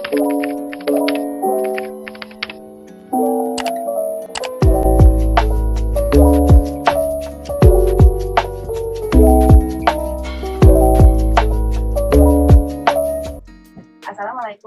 Assalamualaikum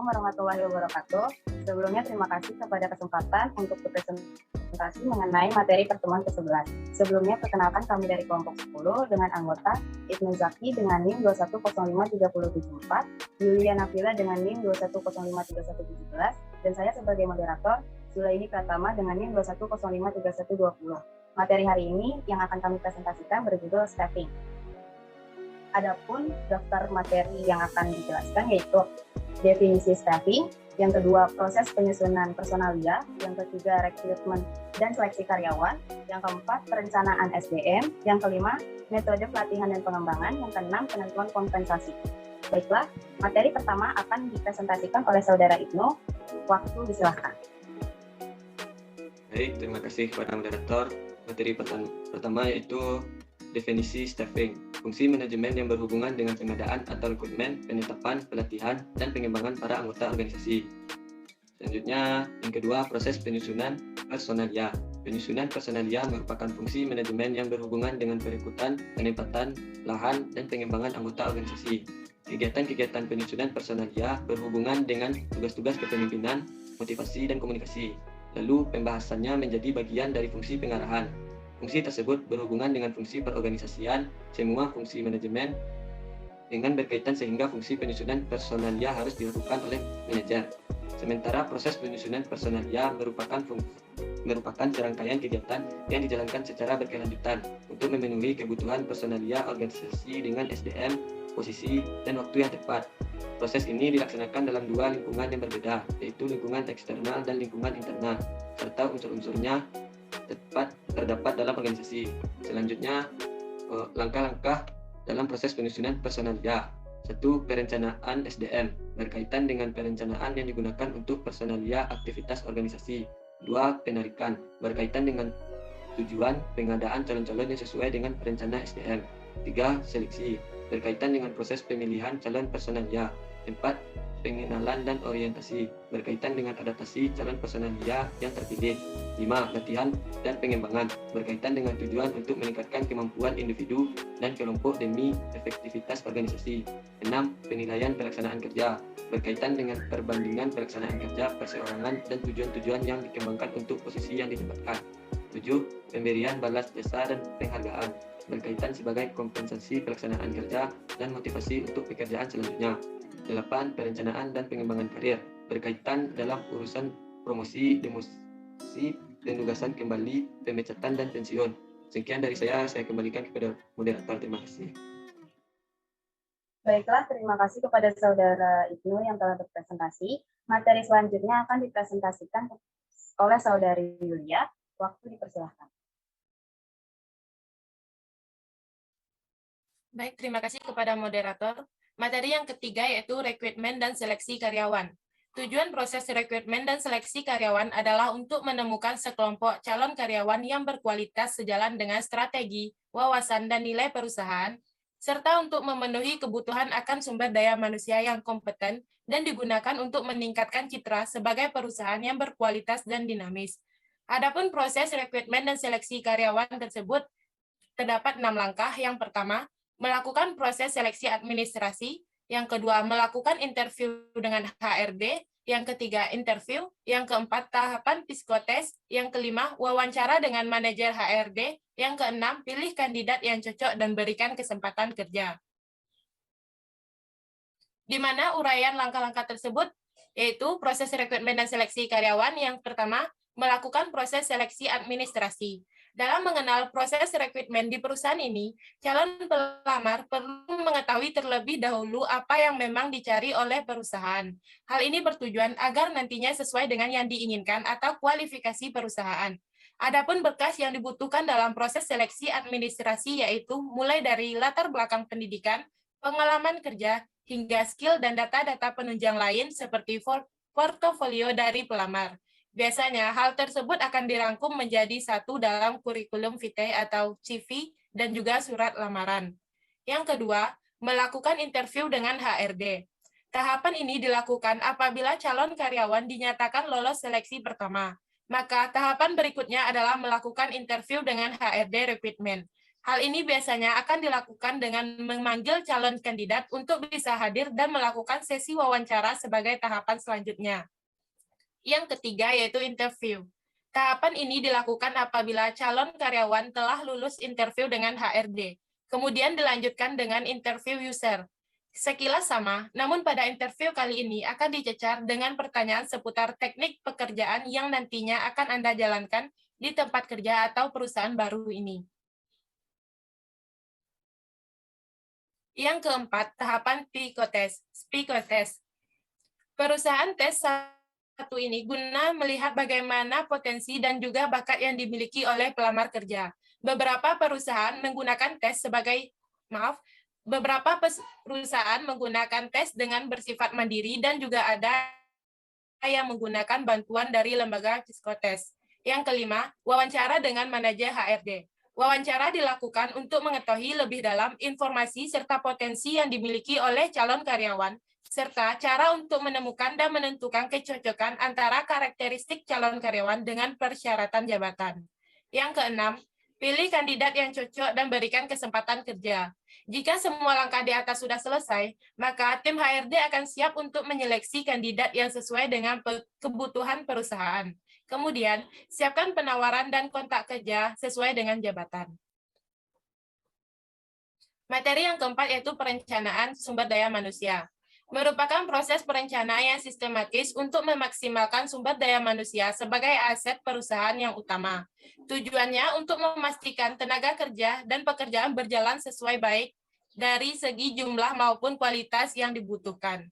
warahmatullahi wabarakatuh. Sebelumnya terima kasih kepada kesempatan untuk berpresentasi mengenai materi pertemuan ke-11. Sebelumnya perkenalkan kami dari kelompok 10 dengan anggota Ibnu Zaki dengan NIM 2105374, Yulia Nafila dengan NIM 2105317, dan saya sebagai moderator Zulaini Pratama dengan NIM 2105320. Materi hari ini yang akan kami presentasikan berjudul Staffing. Adapun daftar materi yang akan dijelaskan yaitu definisi staffing, yang kedua proses penyusunan personalia, yang ketiga rekrutmen dan seleksi karyawan, yang keempat perencanaan SDM, yang kelima metode pelatihan dan pengembangan, yang keenam penentuan kompensasi. Baiklah, materi pertama akan dipresentasikan oleh Saudara Ibnu. Waktu disilahkan. Baik, terima kasih kepada moderator. Materi pertama yaitu definisi staffing, fungsi manajemen yang berhubungan dengan pengadaan atau rekrutmen, penetapan, pelatihan, dan pengembangan para anggota organisasi. Selanjutnya, yang kedua, proses penyusunan personalia. Penyusunan personalia merupakan fungsi manajemen yang berhubungan dengan perekrutan, penempatan, lahan, dan pengembangan anggota organisasi. Kegiatan-kegiatan penyusunan personalia berhubungan dengan tugas-tugas kepemimpinan, motivasi, dan komunikasi. Lalu, pembahasannya menjadi bagian dari fungsi pengarahan. Fungsi tersebut berhubungan dengan fungsi perorganisasian, semua fungsi manajemen dengan berkaitan sehingga fungsi penyusunan personalia harus dilakukan oleh manajer. Sementara proses penyusunan personalia merupakan serangkaian kegiatan yang dijalankan secara berkelanjutan untuk memenuhi kebutuhan personalia organisasi dengan SDM, posisi, dan waktu yang tepat. Proses ini dilaksanakan dalam dua lingkungan yang berbeda, yaitu lingkungan eksternal dan lingkungan internal, serta unsur-unsurnya terdapat dalam organisasi. Selanjutnya, langkah-langkah dalam proses penyusunan personalia. 1. Perencanaan SDM berkaitan dengan perencanaan yang digunakan untuk personalia aktivitas organisasi. 2. Penarikan berkaitan dengan tujuan pengadaan calon-calon yang sesuai dengan perencana SDM. 3. Seleksi berkaitan dengan proses pemilihan calon personalia. 4. Pengenalan dan orientasi berkaitan dengan adaptasi calon personalia yang terpilih. 5. Latihan dan pengembangan berkaitan dengan tujuan untuk meningkatkan kemampuan individu dan kelompok demi efektivitas organisasi. 6. Penilaian pelaksanaan kerja berkaitan dengan perbandingan pelaksanaan kerja perseorangan dan tujuan-tujuan yang dikembangkan untuk posisi yang ditempatkan. 7. Pemberian balas jasa dan penghargaan berkaitan sebagai kompensasi pelaksanaan kerja dan motivasi untuk pekerjaan selanjutnya. 8. Perencanaan dan pengembangan karir berkaitan dalam urusan promosi, demosi, penugasan kembali, pemecatan, dan pensiun. Sekian dari saya kembalikan kepada moderator. Terima kasih. Baiklah, terima kasih kepada Saudara Ibnu yang telah berpresentasi. Materi selanjutnya akan dipresentasikan oleh Saudari Yulia. Waktu dipersilahkan. Baik, terima kasih kepada moderator. Materi yang ketiga yaitu rekrutmen dan seleksi karyawan. Tujuan proses rekrutmen dan seleksi karyawan adalah untuk menemukan sekelompok calon karyawan yang berkualitas sejalan dengan strategi, wawasan, dan nilai perusahaan, serta untuk memenuhi kebutuhan akan sumber daya manusia yang kompeten dan digunakan untuk meningkatkan citra sebagai perusahaan yang berkualitas dan dinamis. Adapun proses rekrutmen dan seleksi karyawan tersebut terdapat 6 langkah. Yang pertama, melakukan proses seleksi administrasi, yang kedua melakukan interview dengan HRD, yang ketiga interview, yang keempat tahapan psikotes, yang kelima wawancara dengan manajer HRD, yang keenam pilih kandidat yang cocok dan berikan kesempatan kerja. Di mana uraian langkah-langkah tersebut yaitu proses rekrutmen dan seleksi karyawan. Yang pertama, melakukan proses seleksi administrasi. Dalam mengenal proses rekrutmen di perusahaan ini, calon pelamar perlu mengetahui terlebih dahulu apa yang memang dicari oleh perusahaan. Hal ini bertujuan agar nantinya sesuai dengan yang diinginkan atau kualifikasi perusahaan. Adapun berkas yang dibutuhkan dalam proses seleksi administrasi yaitu mulai dari latar belakang pendidikan, pengalaman kerja, hingga skill dan data-data penunjang lain seperti portofolio dari pelamar. Biasanya, hal tersebut akan dirangkum menjadi satu dalam kurikulum vitae atau CV dan juga surat lamaran. Yang kedua, melakukan interview dengan HRD. Tahapan ini dilakukan apabila calon karyawan dinyatakan lolos seleksi pertama. Maka tahapan berikutnya adalah melakukan interview dengan HRD recruitment. Hal ini biasanya akan dilakukan dengan memanggil calon kandidat untuk bisa hadir dan melakukan sesi wawancara sebagai tahapan selanjutnya. Yang ketiga yaitu interview. Tahapan ini dilakukan apabila calon karyawan telah lulus interview dengan HRD. Kemudian dilanjutkan dengan interview user. Sekilas sama, namun pada interview kali ini akan dicecar dengan pertanyaan seputar teknik pekerjaan yang nantinya akan Anda jalankan di tempat kerja atau perusahaan baru ini. Yang keempat, tahapan psychotest. Perusahaan tes satu ini guna melihat bagaimana potensi dan juga bakat yang dimiliki oleh pelamar kerja. Beberapa perusahaan menggunakan tes beberapa perusahaan menggunakan tes dengan bersifat mandiri dan juga ada yang menggunakan bantuan dari lembaga psikotes. Yang kelima, wawancara dengan manajer HRD. Wawancara dilakukan untuk mengetahui lebih dalam informasi serta potensi yang dimiliki oleh calon karyawan, serta cara untuk menemukan dan menentukan kecocokan antara karakteristik calon karyawan dengan persyaratan jabatan. Yang keenam, pilih kandidat yang cocok dan berikan kesempatan kerja. Jika semua langkah di atas sudah selesai, maka tim HRD akan siap untuk menyeleksi kandidat yang sesuai dengan kebutuhan perusahaan. Kemudian, siapkan penawaran dan kontak kerja sesuai dengan jabatan. Materi yang keempat yaitu perencanaan sumber daya manusia. Merupakan proses perencanaan yang sistematis untuk memaksimalkan sumber daya manusia sebagai aset perusahaan yang utama. Tujuannya untuk memastikan tenaga kerja dan pekerjaan berjalan sesuai baik dari segi jumlah maupun kualitas yang dibutuhkan.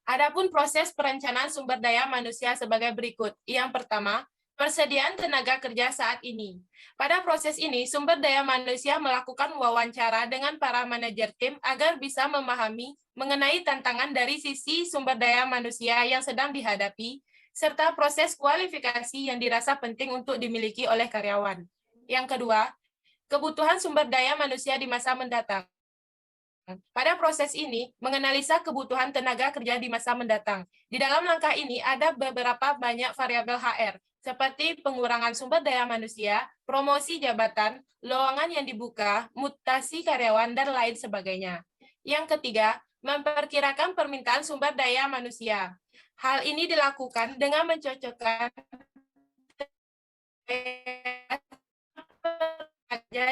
Adapun proses perencanaan sumber daya manusia sebagai berikut. Yang pertama, persediaan tenaga kerja saat ini. Pada proses ini, sumber daya manusia melakukan wawancara dengan para manajer tim agar bisa memahami mengenai tantangan dari sisi sumber daya manusia yang sedang dihadapi, serta proses kualifikasi yang dirasa penting untuk dimiliki oleh karyawan. Yang kedua, kebutuhan sumber daya manusia di masa mendatang. Pada proses ini, menganalisa kebutuhan tenaga kerja di masa mendatang. Di dalam langkah ini ada beberapa banyak variabel HR, seperti pengurangan sumber daya manusia, promosi jabatan, lowongan yang dibuka, mutasi karyawan, dan lain sebagainya. Yang ketiga, memperkirakan permintaan sumber daya manusia. Hal ini dilakukan dengan mencocokkan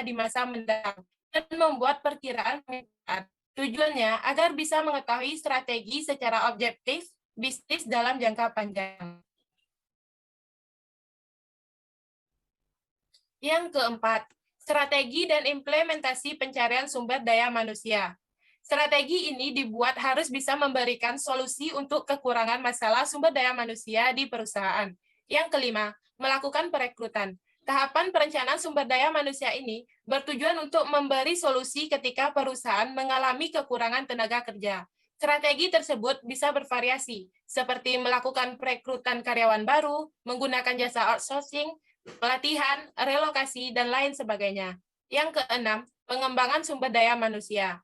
di masa mendatang dan membuat perkiraan permintaan. Tujuannya agar bisa mengetahui strategi secara objektif bisnis dalam jangka panjang. Yang keempat, strategi dan implementasi pencarian sumber daya manusia. Strategi ini dibuat harus bisa memberikan solusi untuk kekurangan masalah sumber daya manusia di perusahaan. Yang kelima, melakukan perekrutan. Tahapan perencanaan sumber daya manusia ini bertujuan untuk memberi solusi ketika perusahaan mengalami kekurangan tenaga kerja. Strategi tersebut bisa bervariasi, seperti melakukan perekrutan karyawan baru, menggunakan jasa outsourcing, pelatihan, relokasi, dan lain sebagainya. Yang keenam, pengembangan sumber daya manusia.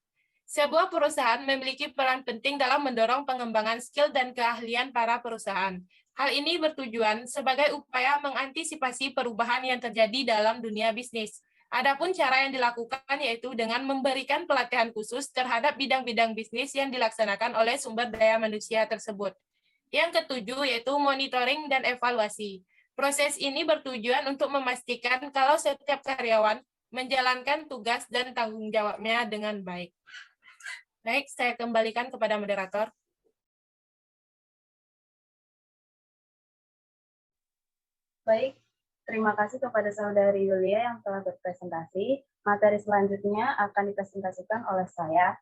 Sebuah perusahaan memiliki peran penting dalam mendorong pengembangan skill dan keahlian para perusahaan. Hal ini bertujuan sebagai upaya mengantisipasi perubahan yang terjadi dalam dunia bisnis. Adapun cara yang dilakukan yaitu dengan memberikan pelatihan khusus terhadap bidang-bidang bisnis yang dilaksanakan oleh sumber daya manusia tersebut. Yang ketujuh yaitu monitoring dan evaluasi. Proses ini bertujuan untuk memastikan kalau setiap karyawan menjalankan tugas dan tanggung jawabnya dengan baik. Baik, saya kembalikan kepada moderator. Baik, terima kasih kepada Saudari Yulia yang telah berpresentasi. Materi selanjutnya akan dipresentasikan oleh saya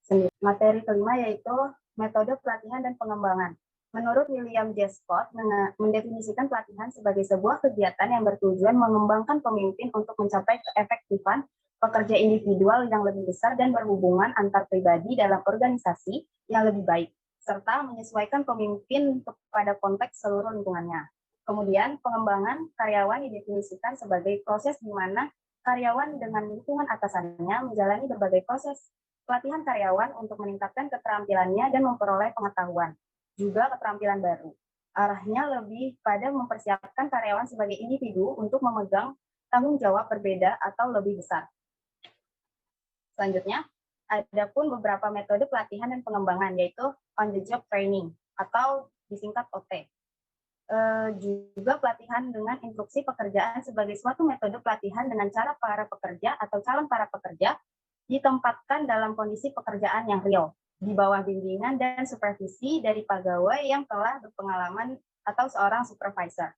sendiri. Materi kelima yaitu metode pelatihan dan pengembangan. Menurut William J. Scott, mendefinisikan pelatihan sebagai sebuah kegiatan yang bertujuan mengembangkan pemimpin untuk mencapai keefektifan pekerja individual yang lebih besar dan berhubungan antar pribadi dalam organisasi yang lebih baik, serta menyesuaikan pemimpin kepada konteks seluruh lingkungannya. Kemudian, pengembangan karyawan didefinisikan sebagai proses di mana Karyawan dengan lingkungan atasannya menjalani berbagai proses pelatihan karyawan untuk meningkatkan keterampilannya dan memperoleh pengetahuan, juga keterampilan baru. Arahnya lebih pada mempersiapkan karyawan sebagai individu untuk memegang tanggung jawab berbeda atau lebih besar. Selanjutnya, ada pun beberapa metode pelatihan dan pengembangan, yaitu on-the-job training atau disingkat OT. Juga pelatihan dengan instruksi pekerjaan sebagai suatu metode pelatihan dengan cara para pekerja atau calon para pekerja ditempatkan dalam kondisi pekerjaan yang real, di bawah bimbingan dan supervisi dari pegawai yang telah berpengalaman atau seorang supervisor.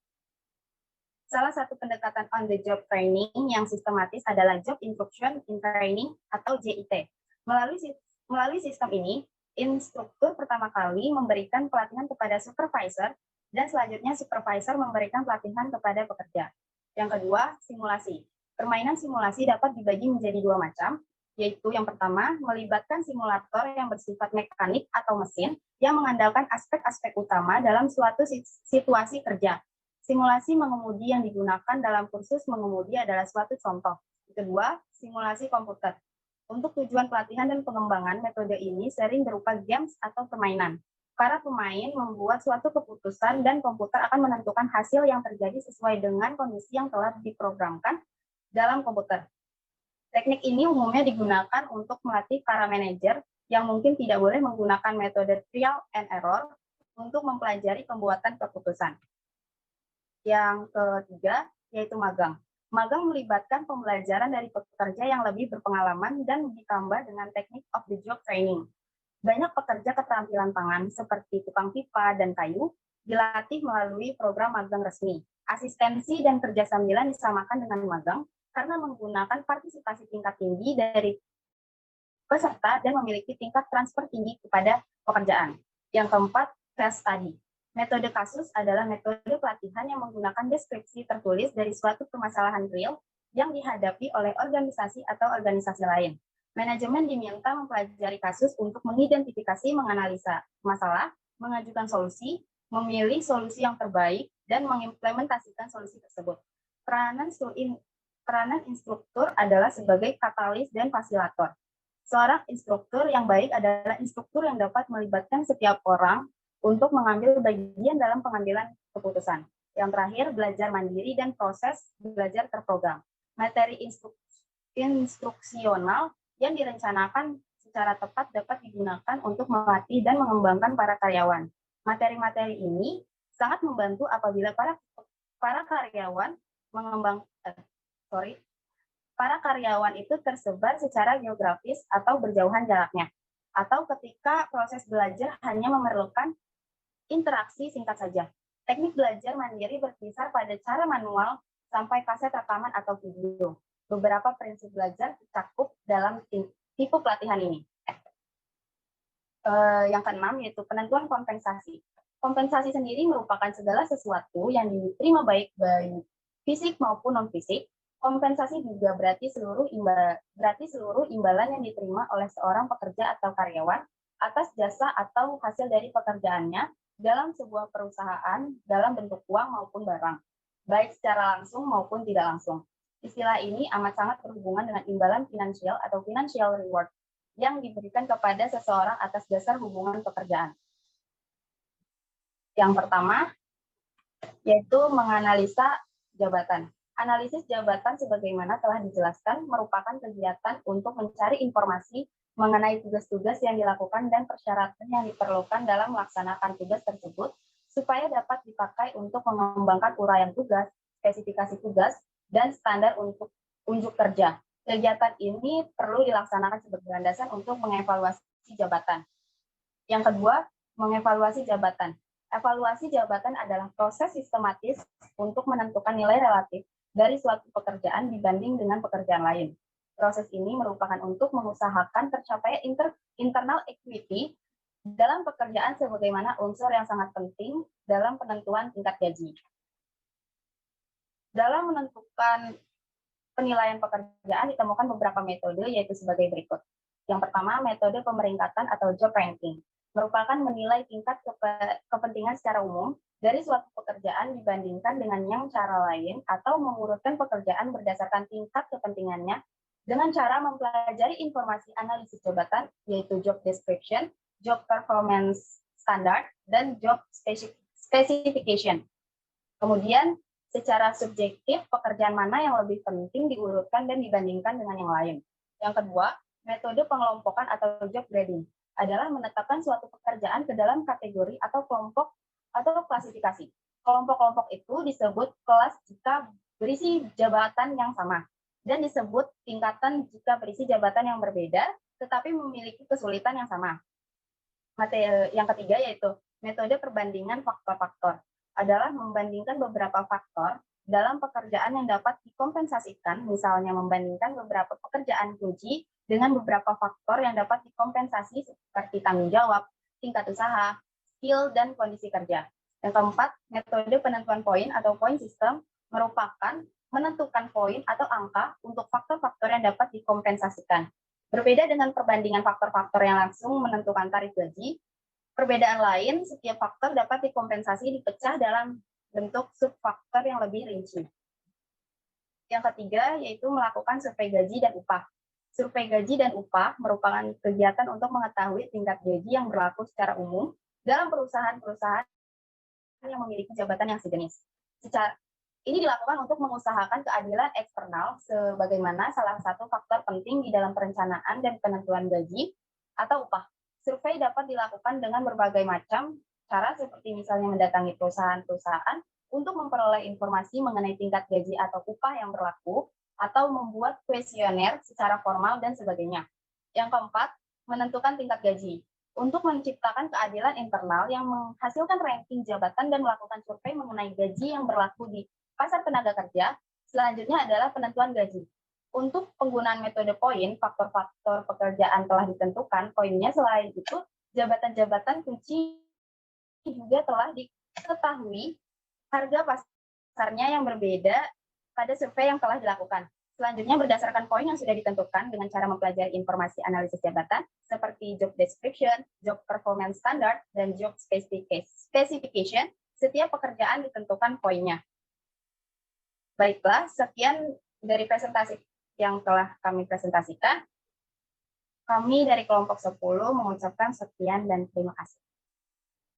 Salah satu pendekatan on-the-job training yang sistematis adalah Job Instruction in Training atau JIT. Melalui sistem ini, instruktur pertama kali memberikan pelatihan kepada supervisor dan selanjutnya supervisor memberikan pelatihan kepada pekerja. Yang kedua, simulasi. Permainan simulasi dapat dibagi menjadi dua macam, yaitu yang pertama, melibatkan simulator yang bersifat mekanik atau mesin yang mengandalkan aspek-aspek utama dalam suatu situasi kerja. Simulasi mengemudi yang digunakan dalam kursus mengemudi adalah suatu contoh. Kedua, simulasi komputer. Untuk tujuan pelatihan dan pengembangan, metode ini sering berupa games atau permainan. Para pemain membuat suatu keputusan dan komputer akan menentukan hasil yang terjadi sesuai dengan kondisi yang telah diprogramkan dalam komputer. Teknik ini umumnya digunakan untuk melatih para manajer yang mungkin tidak boleh menggunakan metode trial and error untuk mempelajari pembuatan keputusan. Yang ketiga, yaitu magang. Magang melibatkan pembelajaran dari pekerja yang lebih berpengalaman dan ditambah dengan teknik of the job training. Banyak pekerja keterampilan tangan seperti tukang pipa dan kayu dilatih melalui program magang resmi. Asistensi dan kerja sambilan disamakan dengan magang karena menggunakan partisipasi tingkat tinggi dari peserta dan memiliki tingkat transfer tinggi kepada pekerjaan. Yang keempat, case study. Metode kasus adalah metode pelatihan yang menggunakan deskripsi tertulis dari suatu permasalahan real yang dihadapi oleh organisasi atau organisasi lain. Manajemen diminta mempelajari kasus untuk mengidentifikasi, menganalisa masalah, mengajukan solusi, memilih solusi yang terbaik, dan mengimplementasikan solusi tersebut. Peranan instruktur adalah sebagai katalis dan fasilitator. Seorang instruktur yang baik adalah instruktur yang dapat melibatkan setiap orang untuk mengambil bagian dalam pengambilan keputusan. Yang terakhir, belajar mandiri dan proses belajar terprogram. Materi instruksional yang direncanakan secara tepat dapat digunakan untuk melatih dan mengembangkan para karyawan. Materi-materi ini sangat membantu apabila para karyawan itu tersebar secara geografis atau berjauhan jaraknya, atau ketika proses belajar hanya memerlukan interaksi singkat saja. Teknik belajar mandiri berkisar pada cara manual sampai kaset rekaman atau video. Beberapa prinsip belajar tercakup dalam tipe pelatihan ini. Yang keenam yaitu penentuan kompensasi. Kompensasi sendiri merupakan segala sesuatu yang diterima baik fisik maupun non-fisik. Kompensasi juga berarti seluruh imbalan yang diterima oleh seorang pekerja atau karyawan atas jasa atau hasil dari pekerjaannya dalam sebuah perusahaan dalam bentuk uang maupun barang, baik secara langsung maupun tidak langsung. Istilah ini amat sangat berhubungan dengan imbalan finansial atau financial reward yang diberikan kepada seseorang atas dasar hubungan pekerjaan. Yang pertama, yaitu menganalisa jabatan. Analisis jabatan sebagaimana telah dijelaskan merupakan kegiatan untuk mencari informasi mengenai tugas-tugas yang dilakukan dan persyaratan yang diperlukan dalam melaksanakan tugas tersebut supaya dapat dipakai untuk mengembangkan uraian tugas, spesifikasi tugas, dan standar untuk unjuk kerja. Kegiatan ini perlu dilaksanakan sebagai landasan untuk mengevaluasi jabatan. Yang kedua, mengevaluasi jabatan. Evaluasi jabatan adalah proses sistematis untuk menentukan nilai relatif dari suatu pekerjaan dibanding dengan pekerjaan lain. Proses ini merupakan untuk mengusahakan tercapai internal equity dalam pekerjaan sebagaimana unsur yang sangat penting dalam penentuan tingkat gaji. Dalam menentukan penilaian pekerjaan ditemukan beberapa metode yaitu sebagai berikut. Yang pertama, metode pemeringkatan atau job ranking merupakan menilai tingkat kepentingan secara umum dari suatu pekerjaan dibandingkan dengan yang cara lain atau mengurutkan pekerjaan berdasarkan tingkat kepentingannya dengan cara mempelajari informasi analisis jabatan, yaitu job description, job performance standard, dan job specification. Kemudian, secara subjektif, pekerjaan mana yang lebih penting diurutkan dan dibandingkan dengan yang lain. Yang kedua, metode pengelompokan atau job grading adalah menetapkan suatu pekerjaan ke dalam kategori atau kelompok atau klasifikasi. Kelompok-kelompok itu disebut kelas jika berisi jabatan yang sama, dan disebut tingkatan jika berisi jabatan yang berbeda, tetapi memiliki kesulitan yang sama. Yang ketiga yaitu metode perbandingan faktor-faktor, adalah membandingkan beberapa faktor dalam pekerjaan yang dapat dikompensasikan, misalnya membandingkan beberapa pekerjaan kunci dengan beberapa faktor yang dapat dikompensasi seperti tanggung jawab, tingkat usaha, skill, dan kondisi kerja. Yang keempat, metode penentuan poin atau point system merupakan menentukan poin atau angka untuk faktor-faktor yang dapat dikompensasikan. Berbeda dengan perbandingan faktor-faktor yang langsung menentukan tarif gaji, perbedaan lain, setiap faktor dapat dikompensasi dipecah dalam bentuk subfaktor yang lebih rinci. Yang ketiga, yaitu melakukan survei gaji dan upah. Survei gaji dan upah merupakan kegiatan untuk mengetahui tingkat gaji yang berlaku secara umum dalam perusahaan-perusahaan yang memiliki jabatan yang sejenis. Ini dilakukan untuk mengusahakan keadilan eksternal sebagaimana salah satu faktor penting di dalam perencanaan dan penentuan gaji atau upah. Survei dapat dilakukan dengan berbagai macam cara seperti misalnya mendatangi perusahaan-perusahaan untuk memperoleh informasi mengenai tingkat gaji atau upah yang berlaku, atau membuat kuesioner secara formal dan sebagainya. Yang keempat, menentukan tingkat gaji. Untuk menciptakan keadilan internal yang menghasilkan ranking jabatan dan melakukan survei mengenai gaji yang berlaku di pasar tenaga kerja, selanjutnya adalah penentuan gaji. Untuk penggunaan metode poin, faktor-faktor pekerjaan telah ditentukan, poinnya selain itu, jabatan-jabatan kunci juga telah diketahui harga pasarnya yang berbeda pada survei yang telah dilakukan. Selanjutnya, berdasarkan poin yang sudah ditentukan dengan cara mempelajari informasi analisis jabatan, seperti job description, job performance standard, dan job specification, setiap pekerjaan ditentukan poinnya. Baiklah, sekian dari presentasi yang telah kami presentasikan. Kami dari kelompok 10 mengucapkan sekian dan terima kasih.